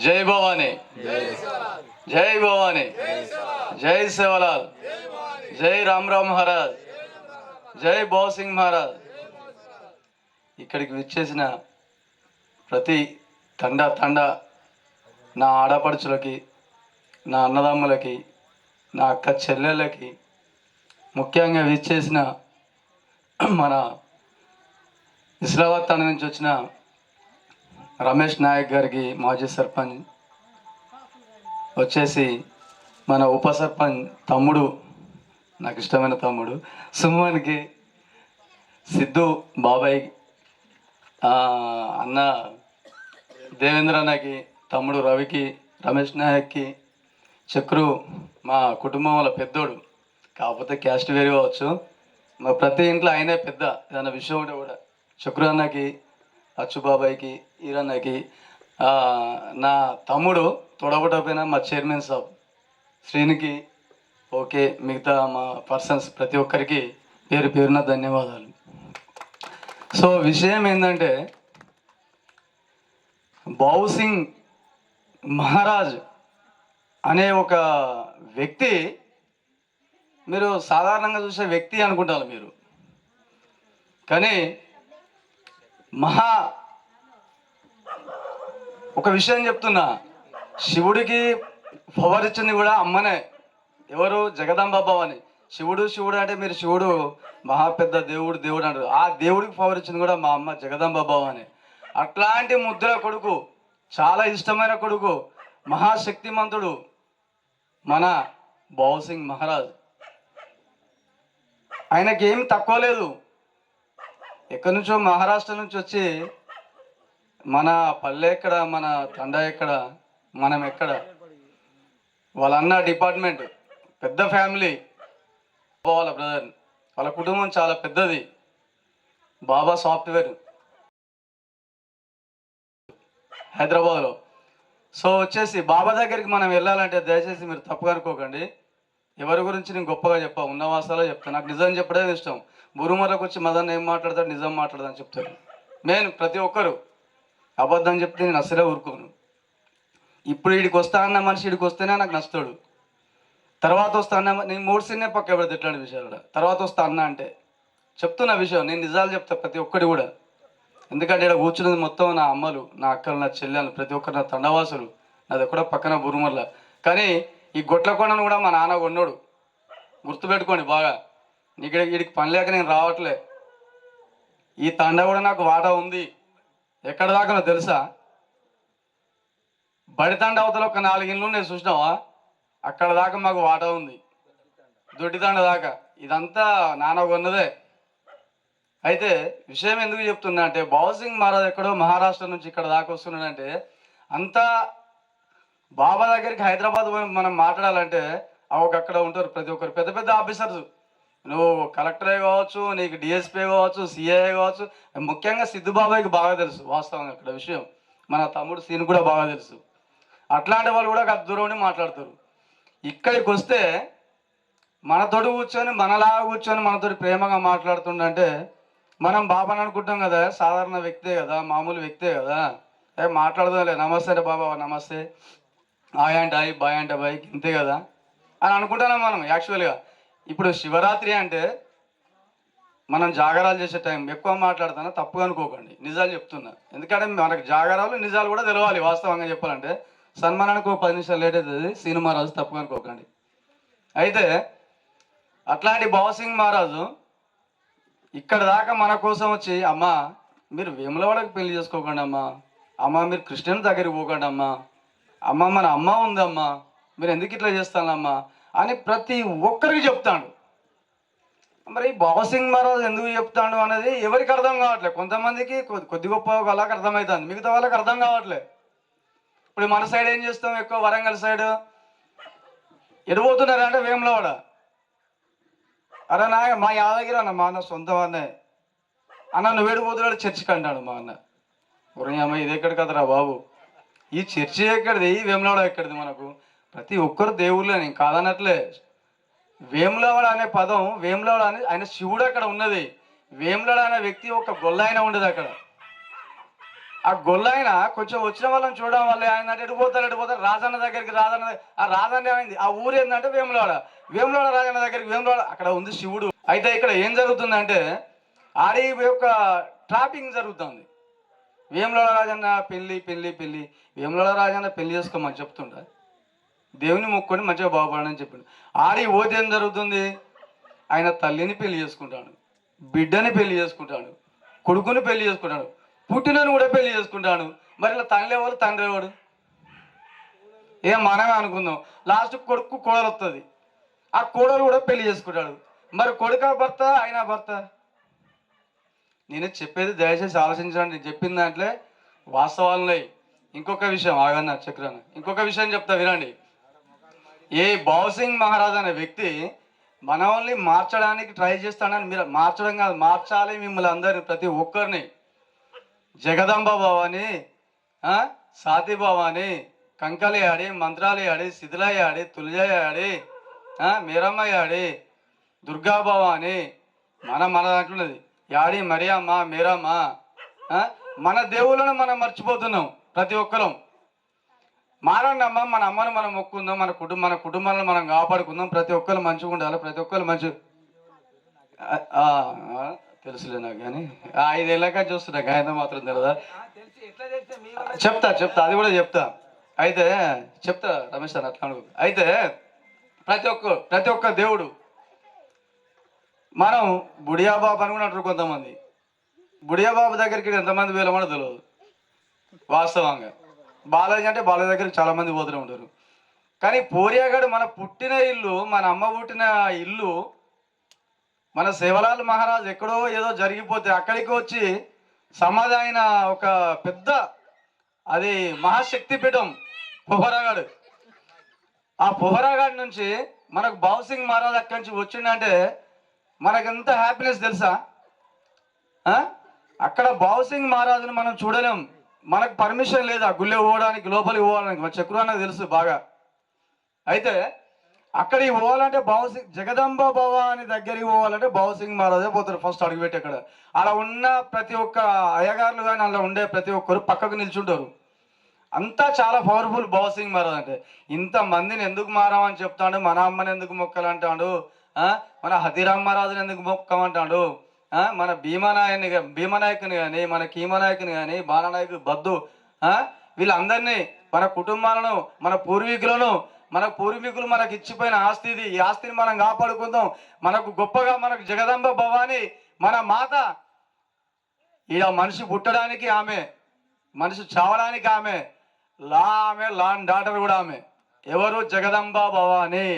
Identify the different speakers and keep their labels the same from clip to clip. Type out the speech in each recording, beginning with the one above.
Speaker 1: జై భవానీ, జై భవానీ, జై సేవలాల్, జై రామ్ మహారాజ్, జై బౌసింగ్ మహారాజ్. ఇక్కడికి విచ్చేసిన ప్రతి తండ నా ఆడపడుచులకి, నా అన్నదమ్ములకి, నా అక్క చెల్లెళ్ళకి, ముఖ్యంగా విచ్చేసిన మన ఇస్లాబాద్ తండ నుంచి వచ్చిన రమేష్ నాయక్ గారికి, మాజీ సర్పంచ్ వచ్చేసి మన ఉప సర్పంచ్ తమ్ముడు, నాకు ఇష్టమైన తమ్ముడు సుమన్కి, సిద్ధు బాబాయ్, అన్న దేవేంద్ర అన్నకి, తమ్ముడు రవికి, రమేష్ నాయక్కి, చక్రు మా కుటుంబంలో పెద్దోడు, కాకపోతే క్యాస్ట్ వేరు కావచ్చు, మా ప్రతి ఇంట్లో ఆయనే పెద్ద. ఏదైనా విషయం ఉంటే కూడా చక్రు అన్నకి, అచ్చుబాబాయ్కి, ఈరన్నకి, నా తమ్ముడు తొడగొట్టకపోయినా మా చైర్మన్ సాబ్ శ్రీనికి, ఓకే, మిగతా మా పర్సన్స్ ప్రతి ఒక్కరికి పేరు పేరున ధన్యవాదాలు. సో విషయం ఏంటంటే, బౌసింగ్ మహారాజ్ అనే ఒక వ్యక్తి, మీరు సాధారణంగా చూసే వ్యక్తి అనుకుంటారు మీరు, కానీ ఒక విషయం చెప్తున్నా, శివుడికి పవర్ ఇచ్చింది కూడా అమ్మనే. ఎవరు? జగదాంబ భవాని. శివుడు అంటే మీరు శివుడు మహా పెద్ద దేవుడు అంటారు, ఆ దేవుడికి పవర్ ఇచ్చింది కూడా మా అమ్మ జగదాంబ భవాని. అట్లాంటి ముద్ర కొడుకు, చాలా ఇష్టమైన కొడుకు, మహాశక్తిమంతుడు మన బౌసింగ్ మహారాజ్. ఆయనకి ఏం తక్కువ లేదు. ఎక్కడి నుంచో మహారాష్ట్ర నుంచి వచ్చి మన పల్లె ఎక్కడ, మన తండ ఎక్కడ, మనం ఎక్కడ, వాళ్ళన్న డిపార్ట్మెంట్ పెద్ద ఫ్యామిలీ, వాళ్ళ బ్రదర్, వాళ్ళ కుటుంబం చాలా పెద్దది. బాబా సాఫ్ట్వేర్ హైదరాబాద్లో. సో వచ్చేసి బాబా దగ్గరికి మనం వెళ్ళాలంటే దయచేసి మీరు తప్పుగా అనుకోకండి. ఎవరి గురించి నేను గొప్పగా చెప్పా, ఉన్న వాస్తవాలో చెప్తాను. నాకు నిజం చెప్పడమే ఇష్టం. బురుమర్లకు వచ్చి మదన్ ఏం మాట్లాడతాడు, నిజం మాట్లాడదని చెప్తాడు. నేను ప్రతి ఒక్కరు అబద్ధం చెప్తే నేను అసలే ఊరుకోను. ఇప్పుడు వీడికి వస్తా అన్న మనిషి వీడికి వస్తేనే నాకు నచ్చుతాడు. తర్వాత వస్తా అన్న, నేను 3 సిన్నే పక్క పెడతా ఇట్లాంటి విషయాలు. తర్వాత వస్తా అన్న అంటే చెప్తున్న విషయం, నేను నిజాలు చెప్తా ప్రతి ఒక్కటి కూడా. ఎందుకంటే ఇక్కడ కూర్చున్నది మొత్తం నా అమ్మలు, నా అక్కలు, నా చెల్లెలు, ప్రతి ఒక్కరు నా తండవాసులు. నాది ఎక్కడో పక్కన బురుమర్ల. కానీ ఈ గొట్లకొండను కూడా మా నాన్న కొన్నాడు, గుర్తుపెట్టుకోండి బాగా. వీడికి పని లేక నేను రావట్లే. ఈ తండ కూడా నాకు వాటా ఉంది. ఎక్కడ దాకా తెలుసా? బడి తండ అవతల ఒక 4 ఇళ్ళు నేను చూసినావా, అక్కడ దాకా మాకు వాటా ఉంది. దొడ్డి తండ దాకా ఇదంతా నాన్న కొన్నదే. అయితే విషయం ఎందుకు చెప్తున్నా అంటే, బౌసింగ్ మహారాజ్ ఎక్కడో మహారాష్ట్ర నుంచి ఇక్కడ దాకా వస్తున్నాడంటే, అంతా బాబా దగ్గరికి హైదరాబాద్ మనం మాట్లాడాలంటే అక్కడ ఉంటారు ప్రతి ఒక్కరు పెద్ద పెద్ద ఆఫీసర్స్. నువ్వు కలెక్టరే కావచ్చు, నీకు డిఎస్పీ కావచ్చు, సిఐ కావచ్చు. ముఖ్యంగా సిద్ధు బాబాయ్కి బాగా తెలుసు వాస్తవంగా అక్కడ విషయం. మన తమ్ముడు సీన్ కూడా బాగా తెలుసు. అట్లాంటి వాళ్ళు కూడా దూరం మాట్లాడతారు. ఇక్కడికి వస్తే మనతోటి కూర్చొని, మనలాగా కూర్చొని మనతోటి ప్రేమగా మాట్లాడుతుండంటే, మనం బాబాని అనుకుంటాం కదా, సాధారణ వ్యక్తే కదా, మామూలు వ్యక్తే కదా, మాట్లాడదాంలే, నమస్తే అంటే బాబా నమస్తే, హాయ్ అంటే హాయ్, బాయ్ అంటే బాయ్, ఇంతే కదా అని అనుకుంటున్నాం మనం యాక్చువల్గా. ఇప్పుడు శివరాత్రి అంటే మనం జాగారాలు చేసే టైం, ఎక్కువ మాట్లాడుతున్నా తప్పుగా అనుకోకండి, నిజాలు చెప్తున్నా. ఎందుకంటే మనకు జాగారాలు నిజాలు కూడా తెలవాలి. వాస్తవంగా చెప్పాలంటే సన్మానానికి 10 నిమిషాలు లేట్ అవుతుంది. సినిమా రాజు తప్పుగా అనుకోకండి. అయితే అట్లాంటి బౌసింగ్ మహారాజు ఇక్కడ దాకా మన కోసం వచ్చి, అమ్మ మీరు వేములవాడకి పెళ్లి చేసుకోకండి, అమ్మ మీరు కృష్ణుని దగ్గరికి పోకండి, అమ్మ మన అమ్మ ఉందమ్మా, మీరు ఎందుకు ఇట్లా చేస్తానమ్మా అని ప్రతి ఒక్కరికి చెప్తాడు. మరి బౌసింగ్ మహారాజ్ ఎందుకు చెప్తాడు అనేది ఎవరికి అర్థం కావట్లేదు. కొంతమందికి కొద్ది గొప్ప వాళ్ళకి అర్థమవుతుంది, మిగతా వాళ్ళకి అర్థం కావట్లేదు. ఇప్పుడు మన సైడ్ ఏం చేస్తాం, ఎక్కువ వరంగల్ సైడ్ ఎడిపోతున్నారు అంటే వేములవాడ. అరే మా యాదగిరి అన్న, మా అన్న సొంతం అన్నే అన్న, నువ్వు ఎడిపోతున్నాడు చర్చికి అంటాడు మా అన్న. అమ్మ ఇది ఎక్కడి కదరా బాబు, ఈ చర్చి ఎక్కడిది, ఈ వేములవాడ ఎక్కడిది? మనకు ప్రతి ఒక్కరు దేవుళ్ళే, నేను కాదనట్లే. వేములవాడ అనే పదం, వేములవాడ అని ఆయన శివుడు అక్కడ ఉన్నది. వేములవాడ అనే వ్యక్తి ఒక గొల్ల అయినా ఉండదు అక్కడ. ఆ గొల్లైన కొంచెం వచ్చిన వాళ్ళని చూడడం వల్ల ఆయన ఎడిపోతారు రాజన్న దగ్గరికి ఆ రాజన్న ఏమైంది ఆ ఊరు ఏంటంటే వేములవాడ రాజన్న దగ్గరికి వేములవాడ అక్కడ ఉంది శివుడు. అయితే ఇక్కడ ఏం జరుగుతుందంటే ఆడి యొక్క ట్రాపింగ్ జరుగుతుంది. వేములవాడ రాజన్న పెళ్ళి వేములవాడ రాజన్న పెళ్లి చేసుకోమని చెప్తుండ దేవుని మొక్కుని మంచిగా బాగుపడని చెప్పిండు. ఆడి పోతే ఏం జరుగుతుంది, ఆయన తల్లిని పెళ్లి చేసుకుంటాడు, బిడ్డని పెళ్లి చేసుకుంటాడు, కొడుకుని పెళ్లి చేసుకుంటాడు, పుట్టినని కూడా పెళ్లి చేసుకుంటాడు. మరి ఇలా తండ్రి ఎవడు ఏం మనమే అనుకుందాం. లాస్ట్ కొడుకు కోడలు వస్తుంది, ఆ కోడలు కూడా పెళ్లి చేసుకుంటాడు. మరి కొడుక భర్త అయినా భర్త. నేను చెప్పేది దయచేసి ఆలోచించండి. నేను చెప్పిన దాంట్లో వాస్తవాలున్నాయి. ఇంకొక విషయం ఆగన్న చక్రాన ఇంకొక విషయం చెప్తా వినండి. ఏ భవసింగ్ మహారాజ్ అనే వ్యక్తి మనల్ని మార్చడానికి ట్రై చేస్తాడని మీరు మార్చడం కాదు, మార్చాలి మిమ్మల్ని అందరినీ ప్రతి ఒక్కరిని. జగదంబ భవాని, సాతి భవాని, కంకలి ఆడి, మంత్రాలు ఆడి, శిథిలయ్య ఆడి, తులజయ్య ఆడి, మీరమ్మ ఆడి, దుర్గా భవాని, మన దాంట్లోది యాడి మరియమ్మ మీరమ్మ. మన దేవుళ్ళను మనం మర్చిపోతున్నాం ప్రతి ఒక్కరం. మారండి అమ్మ, మన అమ్మను మనం మొక్కుందాం, మన కుటుంబాలను మనం కాపాడుకుందాం, ప్రతి ఒక్కరు మంచిగా ఉండాలి, ప్రతి ఒక్కరు మంచి తెలుసులే నాకు. కానీ 5 ఏళ్ళగా చూస్తున్నా గాయంతో మాత్రం తెలియదా. చెప్తా అది కూడా చెప్తా. అయితే చెప్తా రమేష్ అని అట్లా అనుకో. అయితే ప్రతి ఒక్క దేవుడు మనం బుడియాబాబు అనుకున్నట్టు కొంతమంది బుడియాబాబు దగ్గరికి ఎంతమంది వేలమో తెలియదు వాస్తవంగా. బాలాజీ అంటే బాలాజీ దగ్గరికి చాలా మంది పోతూనే ఉంటారు. కానీ పోరియాగాడు మన పుట్టిన ఇల్లు, మన అమ్మ పుట్టిన ఇల్లు, మన శివలాల్ మహారాజ్ ఎక్కడో ఏదో జరిగిపోతే అక్కడికి వచ్చి సమాధి అయిన ఒక పెద్ద అది మహాశక్తి పీఠం పొహరాగాడు. ఆ పొహరాగాడి నుంచి మనకు భవసింగ్ మహారాజ్ అక్కడి నుంచి వచ్చిందంటే మనకెంత హ్యాపీనెస్ తెలుసా. అక్కడ భవసింగ్ మహారాజుని మనం చూడలేం, మనకు పర్మిషన్ లేదు ఆ గుళ్ళే పోవడానికి, లోపలికి పోవడానికి. మన చక్రు అన్నది తెలుసు బాగా. అయితే అక్కడికి పోవాలంటే జగదంబ భవాని దగ్గరికి పోవాలంటే భవసింగ్ మహారాజే పోతారు ఫస్ట్ అడుగుపెట్టి. అక్కడ అలా ఉన్న ప్రతి ఒక్క అయ్యగారులు కానీ అలా ఉండే ప్రతి ఒక్కరు పక్కకు నిల్చుంటారు. అంతా చాలా పవర్ఫుల్ భవసింగ్ మహారాజ్ అంటే. ఇంతమందిని ఎందుకు మారామని చెప్తాడు, మన అమ్మని ఎందుకు మొక్కలంటాడు, మన హతిరామ్ మహారాజుని ఎందుకు మొక్కమంటాడు, మన భీమనాయకుని కానీ, మన కీమనాయకుని కానీ, బాలనాయకు బద్దు, వీళ్ళందరినీ మన కుటుంబాలను, మన పూర్వీకులు మనకు ఇచ్చిపోయిన ఆస్తి ఇది. ఈ ఆస్తిని మనం కాపాడుకుందాం. మనకు గొప్పగా మనకు జగదంబ భవాని మన మాత. ఇక మనిషి పుట్టడానికి ఆమె, మనిషి చావడానికి ఆమె లాండ్ డాటర్ కూడా ఆమె. ఎవరు? జగదంబ భవాని.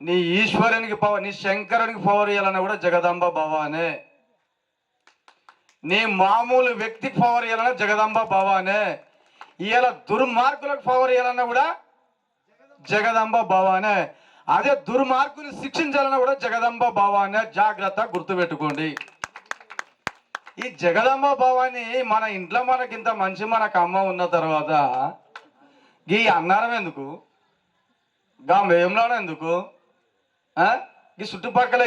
Speaker 1: నీ ఈశ్వరునికి పవర్, నీ శంకరునికి పవర్ ఇవ్వాలన్నా కూడా జగదంబ భవానే. నీ మామూలు వ్యక్తికి పవర్ ఇవ్వాలన్నా జగదంబ భవానే. ఇవాళ దుర్మార్గులకు పవర్ ఇవ్వాలన్నా కూడా జగదంబ భవానే. అదే దుర్మార్గుని శిక్షించాలన్నా కూడా జగదంబ భవానే. జాగ్రత్త గుర్తుపెట్టుకోండి. ఈ జగదంబ భవాని మన ఇంట్లో మనకింత మంచి మనకు అమ్మ ఉన్న తర్వాత ఈ అన్నారం ఎందుకు, గా వేములాడ ఎందుకు, ఈ చుట్టుపక్కల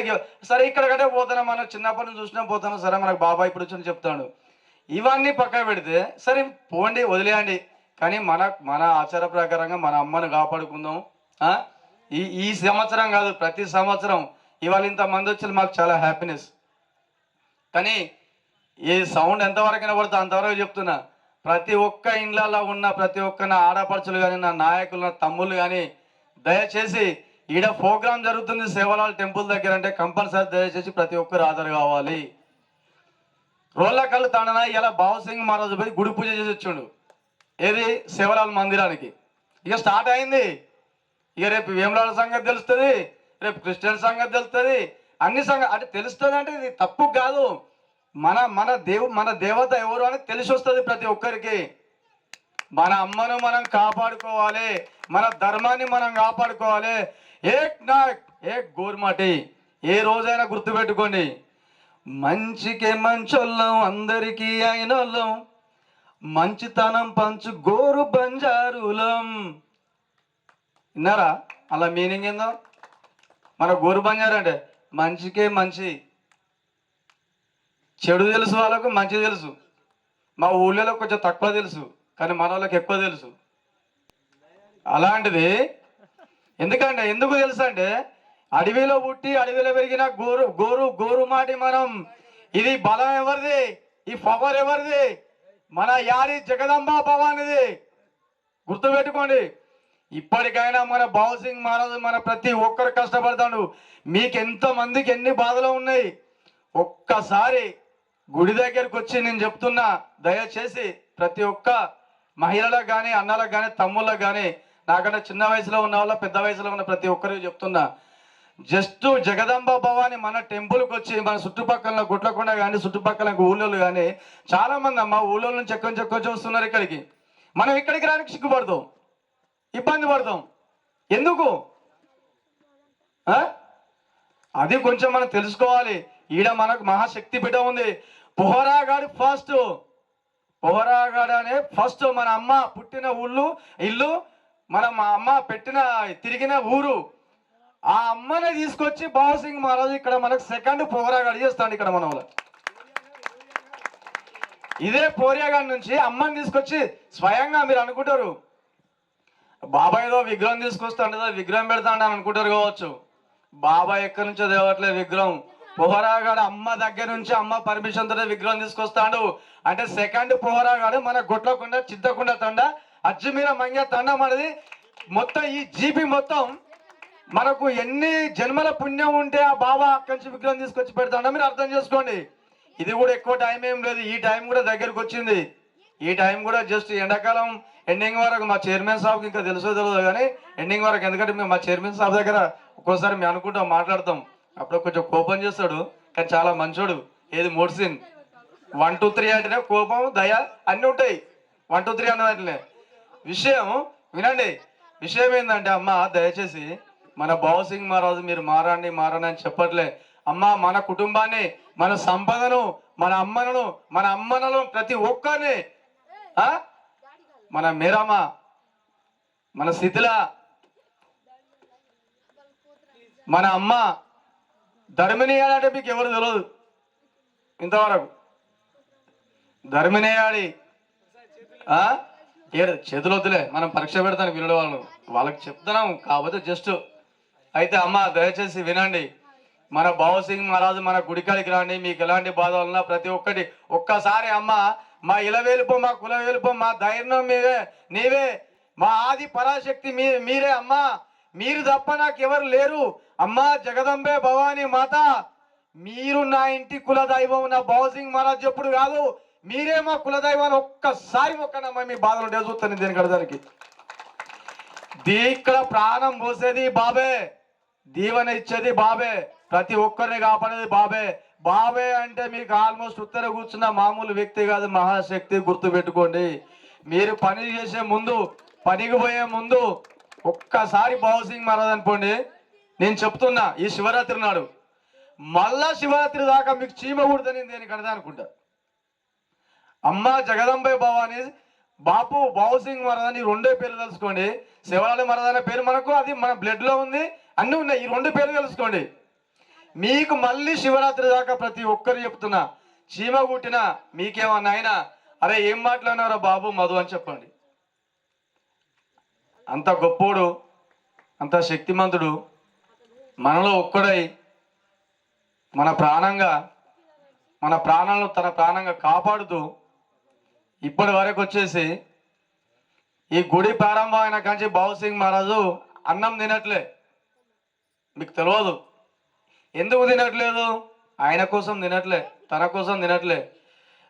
Speaker 1: సరే ఇక్కడ కంటే పోతాను, మనం చిన్నప్పటి నుంచి చూసినా పోతాను, సరే మనకు బాబాయ్ ఇప్పుడు వచ్చి చెప్తాడు. ఇవన్నీ పక్కన పెడితే సరే పోండి, వదిలేయండి. కానీ మన ఆచార ప్రకారంగా మన అమ్మను కాపాడుకుందాం. ఈ సంవత్సరం కాదు, ప్రతి సంవత్సరం ఇవాళ ఇంతమంది వచ్చి మాకు చాలా హ్యాపీనెస్. కానీ ఈ సౌండ్ ఎంతవరకు వినబడుతుంది అంతవరకు చెప్తున్నా. ప్రతి ఒక్క ఇండ్లలో ఉన్న ప్రతి ఒక్క నా ఆడపడుచులు కానీ, నా నాయకులు, నా తమ్ముళ్ళు కానీ దయచేసి ఈడ ప్రోగ్రాం జరుగుతుంది సేవలాల్ టెంపుల్ దగ్గర అంటే కంపల్సరీ దయచేసి ప్రతి ఒక్కరు హాజరు కావాలి. రోళ్ళకల్లు తాండన ఇలా భవసింగ్ మహారాజు పోయి గుడి పూజ చేసి వచ్చిండు. ఏది? సేవలాల్ మందిరానికి. ఇక స్టార్ట్ అయింది. ఇక రేపు వేములాల సంగతి తెలుస్తుంది, రేపు క్రిస్టియన్ సంగతి తెలుస్తుంది, అన్ని సంగతి అంటే తెలుస్తుంది. అంటే ఇది తప్పు కాదు. మన దేవత ఎవరు అని తెలిసి వస్తుంది ప్రతి ఒక్కరికి. మన అమ్మను మనం కాపాడుకోవాలి, మన ధర్మాన్ని మనం కాపాడుకోవాలి. ఏక్ గోర్మాటి. ఏ రోజైనా గుర్తుపెట్టుకోండి, మంచికే మంచోళ్ళం, అందరికీ అయినోళ్ళం, మంచితనం పంచు గోరు బంజారులం. విన్నారా? అలా మీనింగ్ ఏందో? మన గోరు బంజారు అంటే మంచికే మంచి, చెడు తెలుసు వాళ్ళకు, మంచి తెలుసు. మా ఊళ్ళో కొంచెం తక్కువ తెలుసు, కానీ మన వాళ్ళకి ఎక్కువ తెలుసు. అలాంటిది ఎందుకు తెలుసు అంటే, అడవిలో పుట్టి అడవిలో పెరిగిన గోరు గోరు గోరు మాటి మనం. ఇది బలం ఎవరిది, ఈ పవర్ ఎవరిది? మన యారి జగదంబ భవానిది. గుర్తుపెట్టుకోండి. ఇప్పటికైనా మన బావుసింగ్ మహారాజు మన ప్రతి ఒక్కరు కష్టపడతాడు. మీకు ఎంతమందికి ఎన్ని బాధలు ఉన్నాయి, ఒక్కసారి గుడి దగ్గరకు వచ్చి నేను చెప్తున్నా, దయచేసి ప్రతి ఒక్క మహిళలకు కానీ, అన్నలకు కానీ, తమ్ముళ్ళకు కానీ, నాకంటే చిన్న వయసులో ఉన్న వాళ్ళ, పెద్ద వయసులో ఉన్న ప్రతి ఒక్కరికి చెప్తున్నా, జస్ట్ జగదంబ భవాని మన టెంపుల్కి వచ్చి మన చుట్టుపక్కల గుట్లకొండ కానీ, చుట్టుపక్కల ఊళ్ళోళ్ళు కానీ చాలా మంది అమ్మ ఊళ్ళో నుంచి చెక్కొని వస్తున్నారు ఇక్కడికి. మనం ఇక్కడికి రానికి సిగ్గుపడతాం, ఇబ్బంది పడతాం. ఎందుకు? అది కొంచెం మనం తెలుసుకోవాలి. ఈడ మనకు మహాశక్తి బిడ్డ ఉంది. పొహరాగాడు ఫస్ట్. పొహరాగాడు అనే ఫస్ట్ మన అమ్మ పుట్టిన ఇల్లు, మా అమ్మ తిరిగిన ఊరు. ఆ అమ్మనే తీసుకొచ్చి బావుసింగ్ మహారాజు ఇక్కడ మనకు సెకండ్ పొహరాగాడు చేస్తాడు ఇక్కడ మన వాళ్ళు. ఇదే పోరియాగాడి నుంచి అమ్మని తీసుకొచ్చి స్వయంగా మీరు అనుకుంటారు, బాబాయ్ ఏదో విగ్రహం తీసుకొస్తాడు, విగ్రహం పెడతాడు అని అనుకుంటారు కావచ్చు. బాబాయ్ ఎక్కడి నుంచో తేవట్లేదు విగ్రహం. పొహరాగాడు అమ్మ దగ్గర నుంచి అమ్మ పర్మిషన్ తోనే విగ్రహం తీసుకొస్తాడు. అంటే సెకండ్ పొహరాగాడు మన గొట్లకొండ, చింతకొండ తండ, అజ్మీర మంగ తండ మనది. మొత్తం ఈ జీపీ మొత్తం మనకు ఎన్ని జన్మల పుణ్యం ఉంటే ఆ బాబా అక్కడి నుంచి విగ్రహం తీసుకొచ్చి పెడతాడో మీరు అర్థం చేసుకోండి. ఇది కూడా ఎక్కువ టైం ఏం లేదు, ఈ టైం కూడా దగ్గరకు వచ్చింది. ఈ టైం కూడా జస్ట్ ఎండాకాలం ఎండింగ్ వరకు. మా చైర్మన్ సాబ్కి ఇంకా తెలియదు కానీ ఎండింగ్ వరకు. ఎందుకంటే మేము మా చైర్మన్ సాబ్ దగ్గర ఒక్కోసారి మేము అనుకుంటాం, మాట్లాడతాం. అప్పుడు కొంచెం కోపం చేస్తాడు, కానీ చాలా మంచోడు. ఏది మోడ్సిన్ 1 2 3 అంటేనే కోపం, దయ అన్నీ ఉంటాయి. 1 2 3 అన్నట్లే. విషయం వినండి. విషయం ఏంటంటే అమ్మ దయచేసి మన బావుసింగ్ మహారాజు మీరు మారండి అని చెప్పట్లే అమ్మ. మన కుటుంబాన్ని, మన సంపదను, మన అమ్మలను ప్రతి ఒక్కరిని, మన మేరమ్మ, మన శిథిల, మన అమ్మ ధర్మినియాడి అంటే మీకు ఎవరు తెలియదు ఇంతవరకు. ధర్మినియాడి చేతులు వద్దులే, మనం పరీక్ష పెడతాను వినడం వాళ్ళకి చెప్తున్నాం కాకపోతే జస్ట్. అయితే అమ్మ దయచేసి వినండి. మన బావుసింగ్ మహారాజు మన గుడికాడికి రండి. మీకు ఎలాంటి బాధలు ఉన్నా ప్రతి ఒక్కటి ఒక్కసారి అమ్మ, మా ఇలవేలుపో, మా కులవేలుపో, మా ధైర్యం నీవే, మా ఆది పరాశక్తి మీరే అమ్మా. మీరు తప్ప నాకు ఎవరు లేరు అమ్మా. జగదంబే భవానీ మాత, మీరు నా ఇంటి కులదైవం. నా బావుసింగ్ మహారాజ్ ఎప్పుడు కాదు, మీరే మా కులదైవాన్ని ఒక్కసారి మొక్కనమ్మా. మీ బాధలు చూస్తాను దీనికి అడదానికి. ఇక్కడ ప్రాణం పోసేది బాబే, దీవెన ఇచ్చేది బాబే, ప్రతి ఒక్కరిని కాపాడేది బాబే. బాబే అంటే మీకు ఆల్మోస్ట్ ఉత్తర కూర్చున్న మామూలు వ్యక్తి కాదు, మహాశక్తి. గుర్తు పెట్టుకోండి. మీరు పని చేసే ముందు, పనికి పోయే ముందు ఒక్కసారి బావుసింగ్ మహారాజ్ అనుకోండి. నేను చెప్తున్నా, ఈ శివరాత్రి నాడు మళ్ళా శివరాత్రి దాకా మీకు చీమ కుడుతుంది దేనికి అడదా అనుకుంటా. అమ్మ జగదంబే భవాని, బాపు బావుసింగ్ మహారాజ్ అని 2 పేర్లు తెలుసుకోండి. శివరాత్రి మహారాజ్ అనే పేరు మనకు అది మన బ్లడ్ లో ఉంది, అన్నీ ఉన్నాయి. ఈ 2 పేర్లు తెలుసుకోండి. మీకు మళ్ళీ శివరాత్రి దాకా ప్రతి ఒక్కరు చెప్తున్నా, చీమ కుట్టినా మీకేమన్నా అయినా అరే ఏం మాట్లాడినారా బాబు మధు అని చెప్పండి. అంత గొప్పోడు, అంత శక్తిమంతుడు మనలో ఒక్కడై మన ప్రాణాలను తన ప్రాణంగా కాపాడుతూ ఇప్పటి వరకు వచ్చేసి ఈ గుడి ప్రారంభం అయిన కాంచి బావుసింగ్ మహారాజు అన్నం తినట్లే. మీకు తెలియదు ఎందుకు తినట్లేదు. ఆయన కోసం తినట్లే, తన కోసం తినట్లే.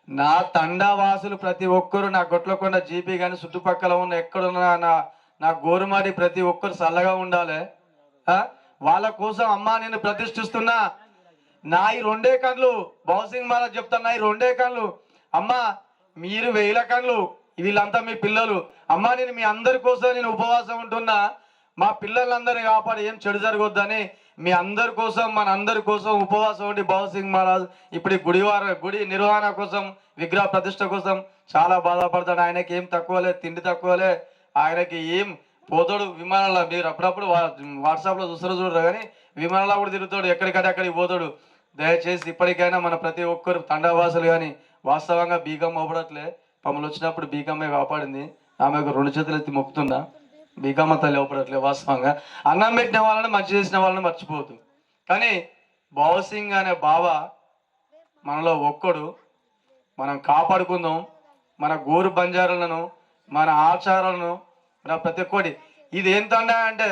Speaker 1: నా తండావాసులు ప్రతి ఒక్కరు, నా గొట్లకొండ జీపీ కానీ చుట్టుపక్కల ఉన్న ఎక్కడున్న నా గోరుమాడి ప్రతి ఒక్కరు చల్లగా ఉండాలి. వాళ్ళ కోసం అమ్మ నేను ప్రతిష్ఠిస్తున్నా. నా ఈ 2 కళ్ళు బావుసింగ్ మహారాజ్ చెప్తాను, ఈ 2 కళ్ళు అమ్మ, మీరు 1000 కళ్ళు, వీళ్ళంతా మీ పిల్లలు. అమ్మ నేను మీ అందరి కోసం నేను ఉపవాసం ఉంటున్నా. మా పిల్లలందరినీ కాపాడి ఏం చెడు జరగొద్దని మీ అందరి కోసం, మన అందరి కోసం ఉపవాసం ఉండి బావుసింగ్ మహారాజ్ ఇప్పుడు గుడి నిర్వహణ కోసం, విగ్రహ ప్రతిష్ట కోసం చాలా బాధపడతాడు. ఆయనకి ఏం తక్కువలే, తిండి తక్కువలే, ఆయనకి ఏం పోతాడు విమానంలో. మీరు అప్పుడప్పుడు వాట్సాప్లో చూడరు కానీ విమానంలో కూడా తిరుగుతాడు, ఎక్కడికంటే అక్కడికి పోతాడు. దయచేసి ఇప్పటికైనా మన ప్రతి ఒక్కరు తండావాసులు కానీ వాస్తవంగా బీకమ్మ అవ్వడట్లే మమ్మల్ని వచ్చినప్పుడు బీకమ్మే కాపాడింది. ఆమెకు 2 చేతులు ఎత్తి మొక్కుతున్నా. బీకమ్మ తల్లి అవ్వడట్లే వాస్తవంగా. అన్నం పెట్టిన వాళ్ళని మంచి చేసిన వాళ్ళని మర్చిపోవద్దు. కానీ బావసింగ్ అనే బావ మనలో ఒక్కడు. మనం కాపాడుకుందాం మన గోరు బంజారాలను, మన ఆచారాలను, మన ప్రతి ఒక్కటి. ఇది ఏం తండ అంటే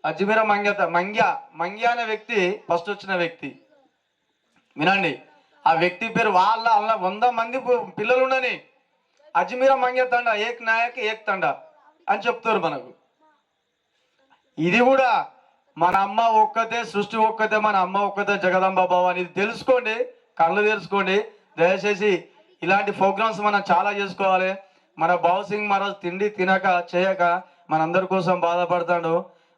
Speaker 1: అజ్మీర మంగ్య అనే వ్యక్తి ఫస్ట్ వచ్చిన వ్యక్తి. వినండి, ఆ వ్యక్తి పేరు వాళ్ళ అలా 100 మంది పిల్లలు ఉండని అజ్మీర మంగ్య తండ ఏక్ నాయక్ ఏక్ తండ అని చెప్తారు మనకు. ఇది కూడా మన అమ్మ ఒక్కతే, సృష్టి ఒక్కతే, మన అమ్మ ఒక్కతే, జగదంబ భవాని. ఇది తెలుసుకోండి, కళ్ళు తెలుసుకోండి దయచేసి. ఇలాంటి ప్రోగ్రామ్స్ మనం చాలా చేసుకోవాలి. మన బావసింగ్ మహారాజ్ తిండి తినక చేయక మనందరి కోసం బాధపడతాడు.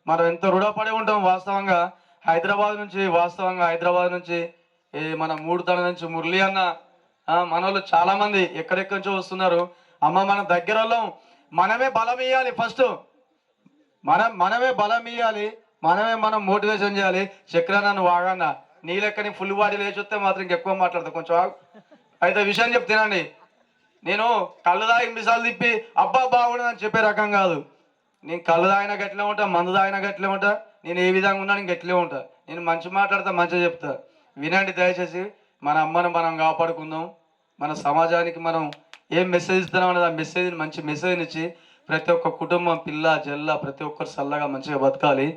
Speaker 1: మనం ఎంతో రుణపడి ఉంటాం వాస్తవంగా. హైదరాబాద్ నుంచి మన 3 తల నుంచి మురళి అన్న, మనోళ్ళు చాలా మంది ఎక్కడెక్కడి నుంచో వస్తున్నారు. అమ్మ మన దగ్గర మనమే బలం ఇవ్వాలి. ఫస్ట్ మనమే బలం ఇవ్వాలి, మనం మోటివేషన్ చేయాలి. చక్రాన్ని వాగన్న నీ లెక్కని ఫుల్ బాడీ లేచి వస్తే మాత్రం ఇంకెక్కువ మాట్లాడతా. కొంచెం అయితే విషయం చెప్తానండి. నేను కళ్ళు తాగి మిసాలు తిప్పి అబ్బా బాగుండదు అని చెప్పే రకం కాదు. నేను కళ్ళు తాగిన గట్లే ఉంటా, మందు తాగిన గట్లే ఉంటా. నేను ఏ విధంగా ఉన్నా నేను గట్లే ఉంటా. నేను మంచి మాట్లాడతా, మంచిగా చెప్తా. వినండి దయచేసి. మన అమ్మను మనం కాపాడుకుందాం. మన సమాజానికి మనం ఏం మెసేజ్ ఇస్తున్నాం అనేది ఆ మెసేజ్ని మంచి మెసేజ్ని ఇచ్చి ప్రతి ఒక్క కుటుంబం పిల్ల జల్ల ప్రతి ఒక్కరు చల్లగా మంచిగా బతకాలి.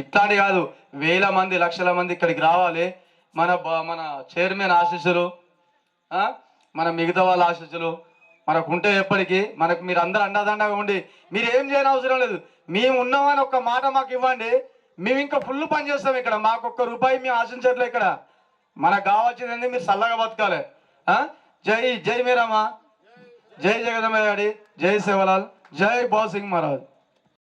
Speaker 1: ఇట్లాంటి కాదు, వేల మంది లక్షల మంది ఇక్కడికి రావాలి. మన చైర్మన్ ఆశీస్సులు, మన మిగతా వాళ్ళ ఆశీస్సులు మనకు ఉంటే ఎప్పటికీ మనకు మీరు అందరూ అండదండగా ఉండి మీరు ఏం చేయని అవసరం లేదు. మేము ఉన్నామని ఒక్క మాట మాకు ఇవ్వండి, మేము ఇంకా ఫుల్ పని చేస్తాం ఇక్కడ. మాకు ₹1 మేము ఆశించట్లే. ఇక్కడ మనకు కావాల్సింది మీరు చల్లగా బతకాలి. జై మీరామా, జై జగదమ్మ గాడి, జై సేవలాల్, జై బావసింగ్ మహారాజ్.